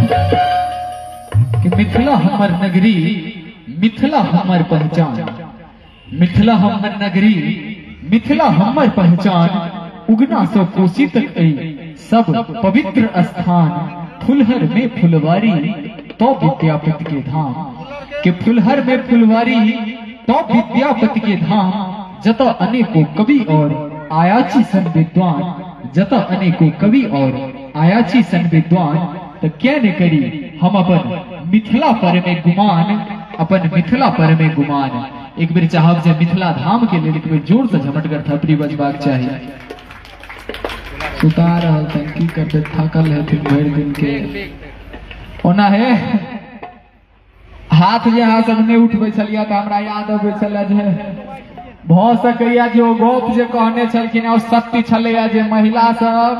कि मिथिला हमर नगरी, मिथिला हमर पहचान, मिथिला हमर नगरी, मिथिला हमर पहचान। उगना सो कोसी तक सब पवित्र स्थान, फुलहर में फुलवारी तो विद्यापति के धाम। के फुलहर में फुलवारी तो विद्यापति के धाम। जता अनेकों कवि और आयाची सन विद्वान, जता अनेकों कवि और आयाची सन विद्वान। तो क्या ने करी हम अपन मिथिला पर में गुमान, अपन मिथिला पर में गुमान। एक बेर चाहब जे मिथिला धाम के लिए एक बेर जोर से झमट कर थपड़ी बजबाक चाहिए। सुता रहल तन की करते, थकल है फिर भर दिन के ओना है। हाथ जे अहाँ सब नहीं उठबै छलिया त हमरा याद अबै छलै जे भ सकैया जे ओ गप जे कहने छलखिन ओ सत्य छलैया जे महिला सब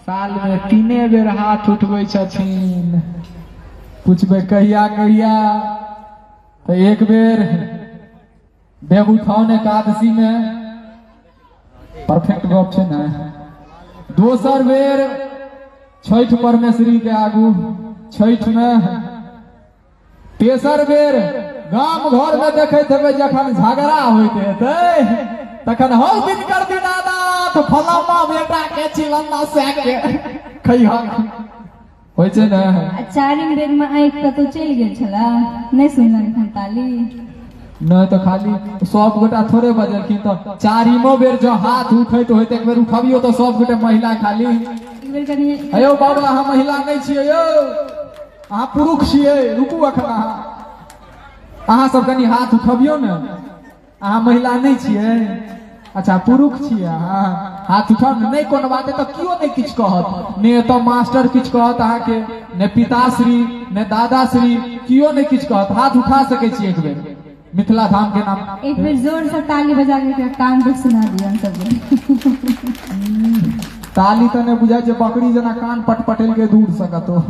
साल में 3 बेर हाथ उठबै छथिन। पूछबै कहिया कहिया तो एक बेर देवउठान एकादशी में, परफेक्ट गप छै ना। दोसर बेर छठ परमेश्वरी के आगू छठ में। तेसर बेर गाम घर में देखते हेबै जखन झगड़ा होइत हेतै तखन हौ दिन कर दीनानाथ फलामा बेटा के चिलन्ना सैक के खैहा होइ छै ना। चारिम बेर में आँखि कतौ चलि गेल छला, नहीं सुनलन ताली। नहीं तो खाली सब गोटा थोड़े बजलखिन। तो चारिमो बेर जो हाथ उठैत होइत एक बेर उठबियो तो सब गोटे महिला खाली अयो बाबा अहाँ महिला नहीं छियै यौ, अहाँ पुरुष छियै, रुकू अखन अहाँ सब कनी हाथ उठबियो ने। अहाँ महिला नहीं छियै, अच्छा पुरुष छियै अहाँ, हाथ उठाउ ने। नहीं कोनो बात तो क्यों नहीं किछ कहत, ने तो मास्टर किछ कहत अहाँ के, ने पिताश्री ने दादाश्री क्यों नहीं किछ कहत। हाथ उठा सकै छी एक बेर मिथिला धाम के नाम। एक बेर जोर से ताली बजा के कान दुख सुना दिया सब। ताली तो नहीं बुझाई जे बकरी जना कान पटपटेल के दूर सकत हो,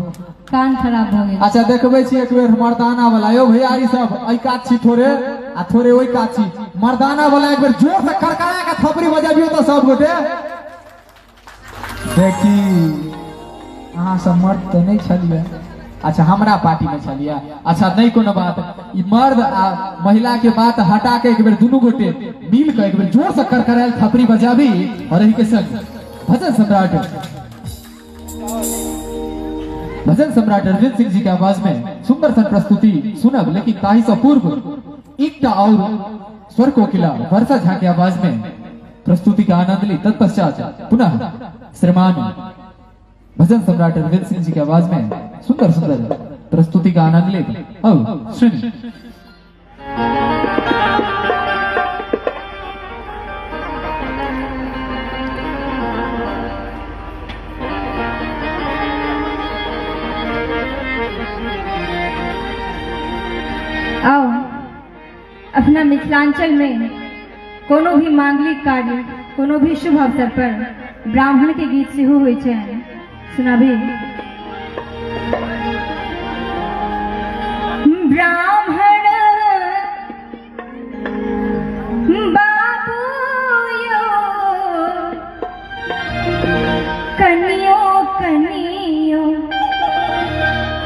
कान खराब हो गया। अच्छा देखबै छी एक बेर मर्दाना वाला। यो भैयारी सब एई कात छी थोड़े आ थोड़े ओई कात छी। मर्दाना वाला एक बेर जोर से खड़खड़ा के थपड़ी बजाबियो तो सब गोटे देखी। अहाँ सब मर्द तो नहीं छलिए, अच्छा हमरा पार्टी में छलिए। अच्छा नहीं कोनो बात, ई मर्द आ महिला के बात हटा के एक बेर दुनू गोटे मिल के एक बेर जोर से खड़खड़ायल थपड़ी बजाबी। और एही के संग भजन सम्राट अरविंद सिंह जी के आवाज में सुंदर सन प्रस्तुति सुनब। लेकिन ताही से पूर्व एकटा और स्वर कोकिला वर्षा झा के आवाज में प्रस्तुति का आनंद ली। तत्पश्चात पुनः श्रीमान भजन सम्राट अरविंद सिंह जी के आवाज में सुंदर सुंदर प्रस्तुति का आनंद ले। अब सुनिए। आओ अपना मिथिलांचल में कोनो भी मांगलिक कार्य, कोनो भी शुभ अवसर पर ब्राह्मण के गीत से हो छै, सुनाबी। ब्राह्मण बाबू यो कनियो कनियो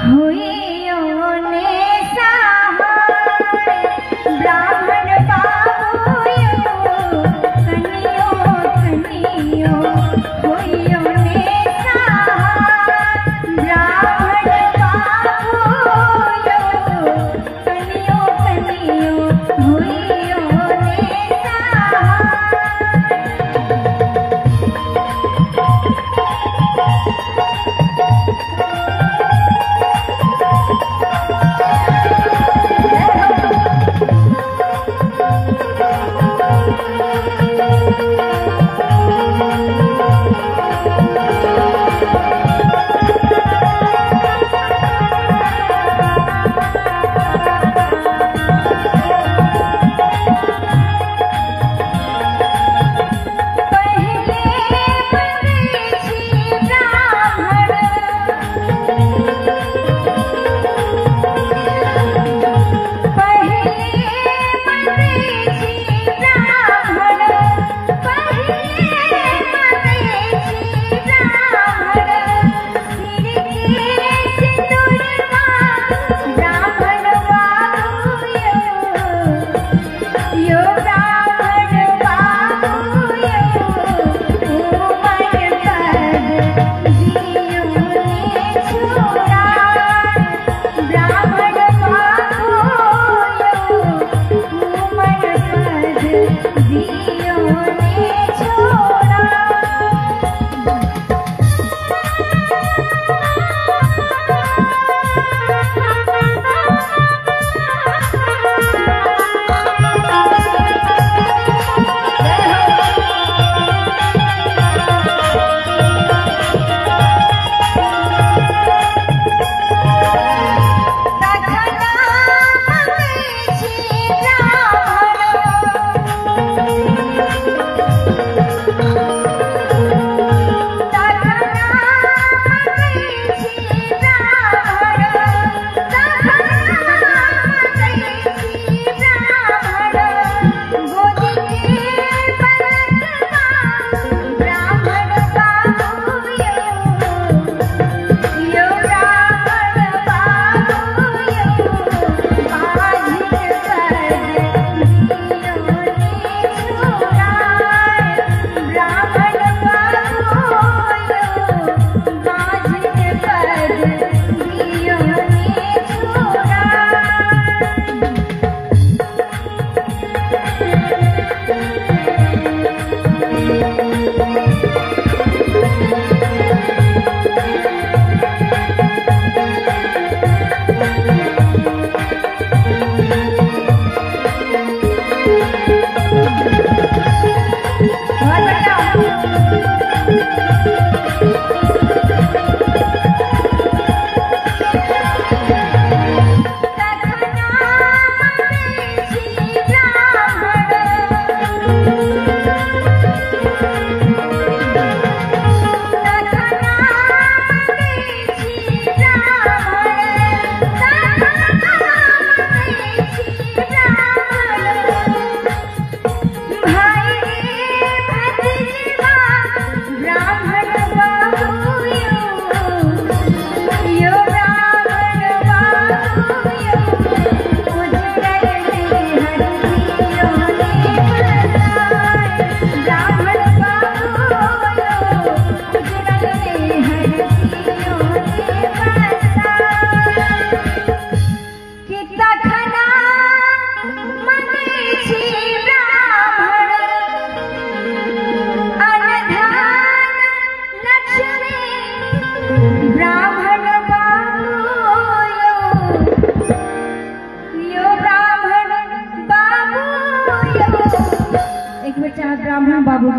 होइयो ने ब्राह्मण बाबू यो कनियो कनियो होइयो ने सहाय।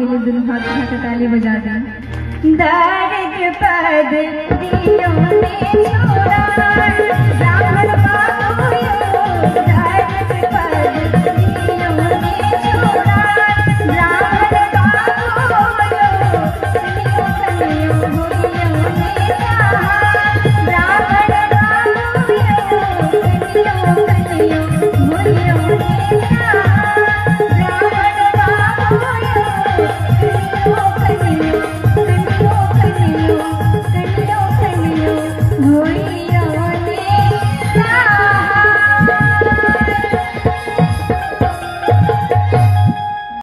मिले दोनों हाथ उठा के ताली बजा दें। दर्द पद दिलों ने